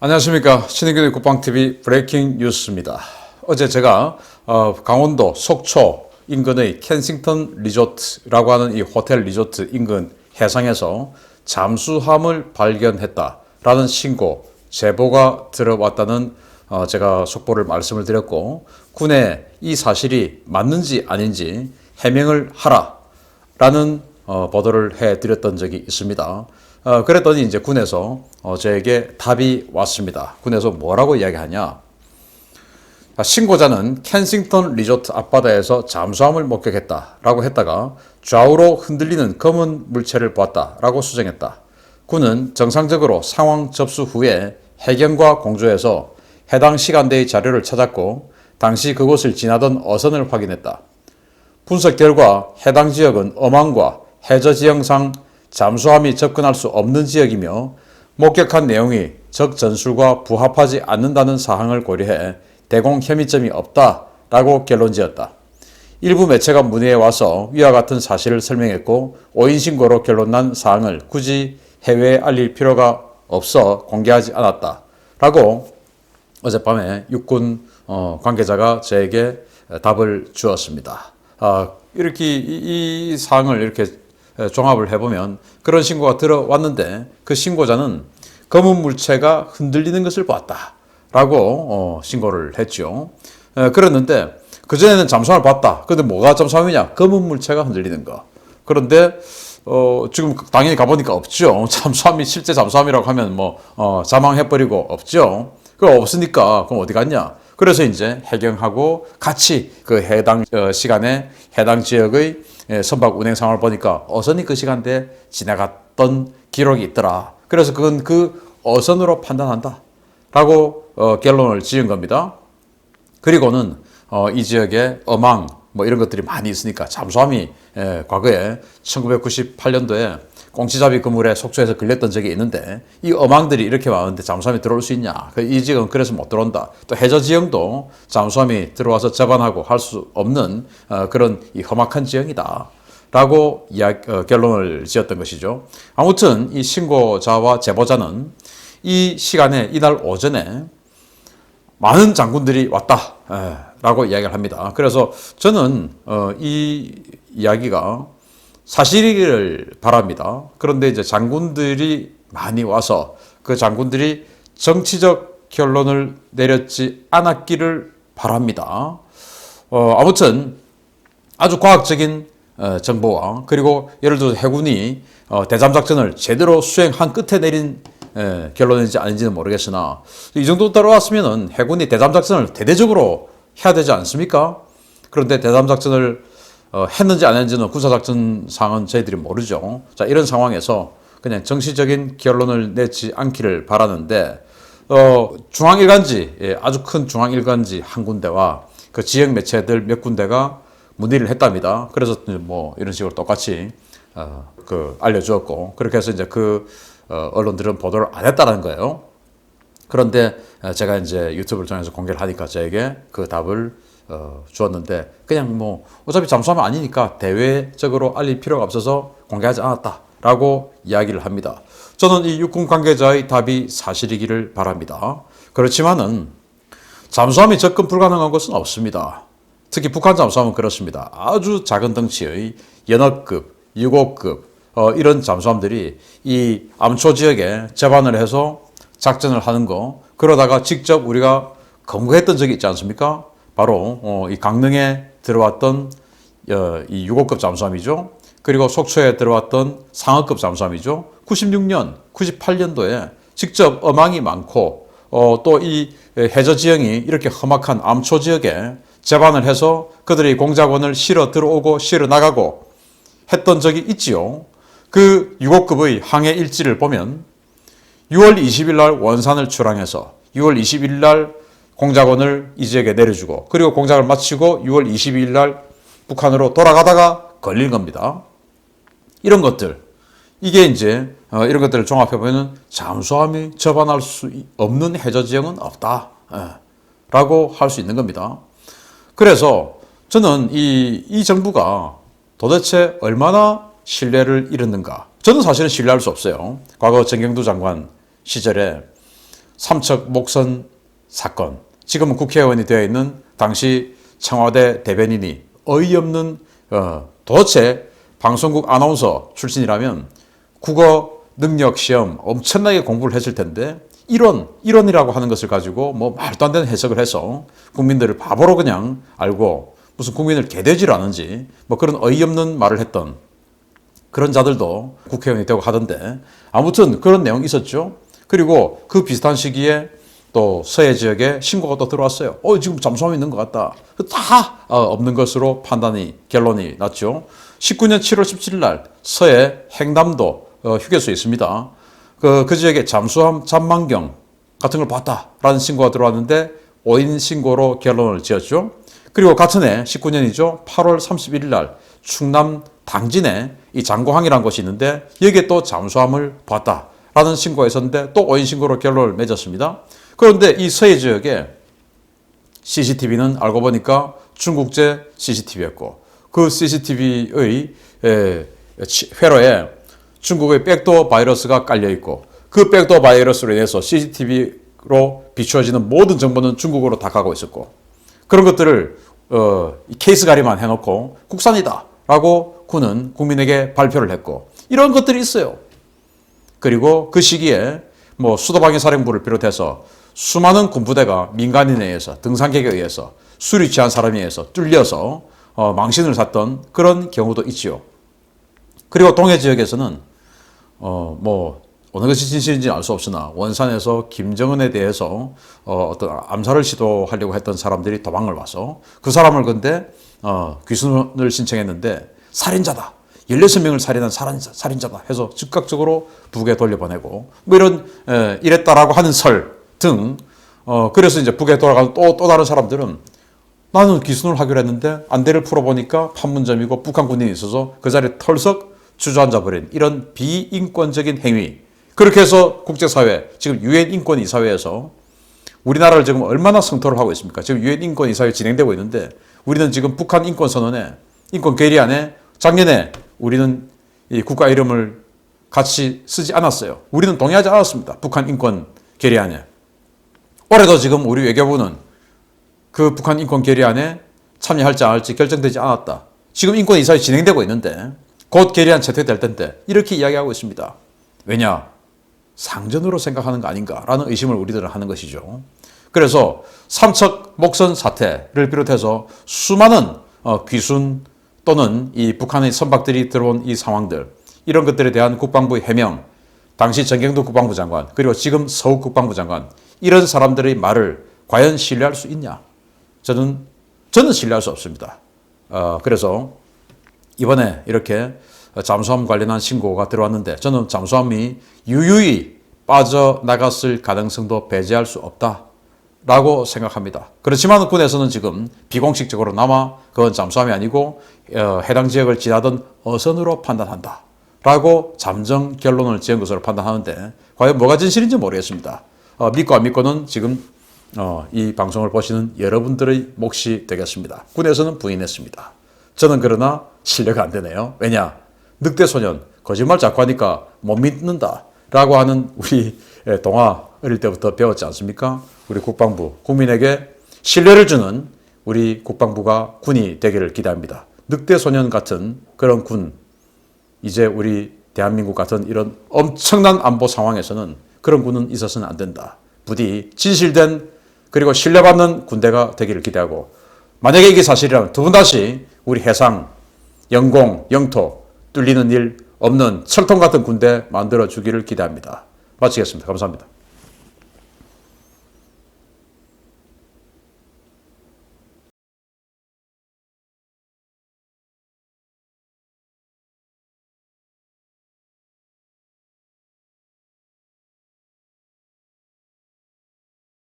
안녕하십니까. 신의균의 국방TV 브레이킹 뉴스입니다. 어제 제가 강원도 속초 인근의 켄싱턴 리조트라고 하는 이 호텔 리조트 인근 해상에서 잠수함을 발견했다라는 신고, 제보가 들어왔다는 제가 속보를 말씀을 드렸고, 군에 이 사실이 맞는지 아닌지 해명을 하라라는 보도를 해드렸던 적이 있습니다. 그랬더니 이제 군에서 저에게 답이 왔습니다. 군에서 뭐라고 이야기하냐? 신고자는 켄싱턴 리조트 앞바다에서 잠수함을 목격했다라고 했다가 좌우로 흔들리는 검은 물체를 보았다라고 수정했다. 군은 정상적으로 상황 접수 후에 해경과 공조해서 해당 시간대의 자료를 찾았고 당시 그곳을 지나던 어선을 확인했다. 분석 결과 해당 지역은 어망과 해저 지형상 잠수함이 접근할 수 없는 지역이며 목격한 내용이 적 전술과 부합하지 않는다는 사항을 고려해 대공 혐의점이 없다라고 결론지었다. 일부 매체가 문의해 와서 위와 같은 사실을 설명했고 오인 신고로 결론난 사항을 굳이 해외에 알릴 필요가 없어 공개하지 않았다라고 어젯밤에 육군 관계자가 저에게 답을 주었습니다. 이렇게 이 사항을 이렇게 종합을 해보면 그런 신고가 들어왔는데 그 신고자는 검은 물체가 흔들리는 것을 봤다라고 신고를 했죠. 그랬는데 그전에는 잠수함을 봤다. 근데 뭐가 잠수함이냐? 검은 물체가 흔들리는 거. 그런데 지금 당연히 가보니까 없죠. 잠수함이 실제 잠수함이라고 하면 자망해버리고 없죠. 그거 없으니까 그럼 어디 갔냐? 그래서 이제 해경하고 같이 그 해당 시간에 해당 지역의 선박 운행 상황을 보니까 어선이 그 시간대에 지나갔던 기록이 있더라. 그래서 그건 그 어선으로 판단한다 라고 결론을 지은 겁니다. 그리고는 이 지역에 어망 이런 것들이 많이 있으니까 잠수함이 과거에 1998년도에 꽁치잡이 그물에 속초에서 걸렸던 적이 있는데 이 어망들이 이렇게 많은데 잠수함이 들어올 수 있냐? 이 지역은 그래서 못 들어온다. 또 해저 지형도 잠수함이 들어와서 접안하고 할 수 없는 그런 이 험악한 지형이다. 라고 결론을 지었던 것이죠. 아무튼 이 신고자와 제보자는 이 시간에 이날 오전에 많은 장군들이 왔다. 라고 이야기를 합니다. 그래서 저는 이 이야기가 사실이기를 바랍니다. 그런데 이제 장군들이 많이 와서 그 장군들이 정치적 결론을 내렸지 않았기를 바랍니다. 아무튼 아주 과학적인 정보와 그리고 예를 들어서 해군이 대잠작전을 제대로 수행한 끝에 내린 결론인지 아닌지는 모르겠으나 이 정도 따라왔으면 해군이 대잠작전을 대대적으로 해야 되지 않습니까? 그런데 대잠작전을 했는지 안 했는지는 군사작전상은 저희들이 모르죠. 자, 이런 상황에서 그냥 정치적인 결론을 내지 않기를 바라는데 중앙일간지, 아주 큰 중앙일간지 한 군데와 그 지역 매체들 몇 군데가 문의를 했답니다. 그래서 이런 식으로 똑같이 알려주었고 그렇게 해서 이제 언론들은 보도를 안 했다는 거예요. 그런데 제가 이제 유튜브를 통해서 공개를 하니까 저에게 그 답을 주었는데 그냥 어차피 잠수함은 아니니까 대외적으로 알릴 필요가 없어서 공개하지 않았다라고 이야기를 합니다. 저는 이 육군 관계자의 답이 사실이기를 바랍니다. 그렇지만은 잠수함이 접근 불가능한 것은 없습니다. 특히 북한 잠수함은 그렇습니다. 아주 작은 덩치의 연어급, 6호급 이런 잠수함들이 이 암초 지역에 접안을 해서 작전을 하는 거 그러다가 직접 우리가 검거했던 적이 있지 않습니까? 바로 이 강릉에 들어왔던 이 6호급 잠수함이죠. 그리고 속초에 들어왔던 상어급 잠수함이죠. 96년, 98년도에 직접 어망이 많고 또 이 해저 지형이 이렇게 험악한 암초 지역에 접안을 해서 그들이 공작원을 실어 들어오고 실어 나가고 했던 적이 있지요. 그 6호급의 항해 일지를 보면 6월 20일 날 원산을 출항해서 6월 21일 날 공작원을 이 지역에 내려주고 그리고 공작을 마치고 6월 22일 날 북한으로 돌아가다가 걸린 겁니다. 이런 것들, 이게 이제 이런 것들을 종합해보면 잠수함이 접안할 수 없는 해저 지형은 없다 라고 할 수 있는 겁니다. 그래서 저는 이 정부가 도대체 얼마나 신뢰를 잃었는가. 저는 사실은 신뢰할 수 없어요. 과거 정경두 장관 시절에 삼척 목선 사건. 지금은 국회의원이 되어 있는 당시 청와대 대변인이 어이없는 도대체 방송국 아나운서 출신이라면 국어 능력 시험 엄청나게 공부를 했을 텐데 이론이라고 하는 것을 가지고 뭐 말도 안 되는 해석을 해서 국민들을 바보로 그냥 알고 무슨 국민을 개되질 않은지 뭐 그런 어이없는 말을 했던 그런 자들도 국회의원이 되고 하던데 아무튼 그런 내용이 있었죠. 그리고 그 비슷한 시기에 또 서해 지역에 신고가 또 들어왔어요. 지금 잠수함이 있는 것 같다. 다 없는 것으로 결론이 났죠. 19년 7월 17일 날 서해 행담도 휴게소에 있습니다. 그 지역에 잠수함 잔망경 같은 걸 봤다라는 신고가 들어왔는데 오인 신고로 결론을 지었죠. 그리고 같은 해 19년이죠. 8월 31일 날 충남 당진에 이 장고항이라는 곳이 있는데 여기에 또 잠수함을 봤다라는 신고가 있었는데 또 오인 신고로 결론을 맺었습니다. 그런데 이 서해 지역에 CCTV는 알고 보니까 중국제 CCTV였고 그 CCTV의 회로에 중국의 백도어 바이러스가 깔려있고 그 백도어 바이러스로 인해서 CCTV로 비추어지는 모든 정보는 중국으로 다 가고 있었고 그런 것들을 케이스 가리만 해놓고 국산이다 라고 군은 국민에게 발표를 했고 이런 것들이 있어요. 그리고 그 시기에 뭐 수도방위 사령부를 비롯해서 수많은 군부대가 민간인에 의해서 등산객에 의해서 술이 취한 사람에 의해서 뚫려서 망신을 샀던 그런 경우도 있지요. 그리고 동해 지역에서는 뭐 어느 것이 진실인지는 알 수 없으나 원산에서 김정은에 대해서 어떤 암살을 시도하려고 했던 사람들이 도망을 와서 그 사람을 근데 귀순을 신청했는데 살인자다. 16명을 살인한 살인자다 해서 즉각적으로 북에 돌려보내고 뭐 이랬다라고 하는 설 등 그래서 이제 북에 돌아가는 또 다른 사람들은 나는 귀순을 하기로 했는데 안대를 풀어보니까 판문점이고 북한 군인이 있어서 그 자리에 털썩 주저앉아 버린 이런 비인권적인 행위. 그렇게 해서 국제사회 지금 유엔 인권이사회에서 우리나라를 지금 얼마나 성토를 하고 있습니까? 지금 유엔 인권이사회 진행되고 있는데 우리는 지금 북한 인권선언에 인권 계리안에 작년에 우리는 이 국가 이름을 같이 쓰지 않았어요. 우리는 동의하지 않았습니다. 북한 인권 계리안에. 올해도 지금 우리 외교부는 그 북한 인권 계리안에 참여할지 안 할지 결정되지 않았다. 지금 인권이사회 진행되고 있는데 곧 계리안 채택될 텐데 이렇게 이야기하고 있습니다. 왜냐? 상전으로 생각하는 거 아닌가라는 의심을 우리들은 하는 것이죠. 그래서 삼척 목선 사태를 비롯해서 수많은 귀순 또는 이 북한의 선박들이 들어온 이 상황들 이런 것들에 대한 국방부의 해명 당시 정경도 국방부 장관 그리고 지금 서욱 국방부 장관 이런 사람들의 말을 과연 신뢰할 수 있냐? 저는 신뢰할 수 없습니다. 그래서 이번에 이렇게 잠수함 관련한 신고가 들어왔는데 저는 잠수함이 유유히 빠져나갔을 가능성도 배제할 수 없다라고 생각합니다. 그렇지만 군에서는 지금 비공식적으로 남아 그건 잠수함이 아니고 해당 지역을 지나던 어선으로 판단한다라고 잠정 결론을 지은 것으로 판단하는데 과연 뭐가 진실인지 모르겠습니다. 믿고 안 믿고는 지금 이 방송을 보시는 여러분들의 몫이 되겠습니다. 군에서는 부인했습니다. 저는 그러나 신뢰가 안 되네요. 왜냐? 늑대소년, 거짓말 자꾸 하니까 못 믿는다 라고 하는 우리 동화 어릴 때부터 배웠지 않습니까? 우리 국방부, 국민에게 신뢰를 주는 우리 국방부가 군이 되기를 기대합니다. 늑대소년 같은 그런 군, 이제 우리 대한민국 같은 이런 엄청난 안보 상황에서는 그런 군은 있어서는 안 된다. 부디 진실된 그리고 신뢰받는 군대가 되기를 기대하고 만약에 이게 사실이라면 두 번 다시 우리 해상, 영공, 영토 뚫리는 일 없는 철통 같은 군대 만들어 주기를 기대합니다. 마치겠습니다. 감사합니다.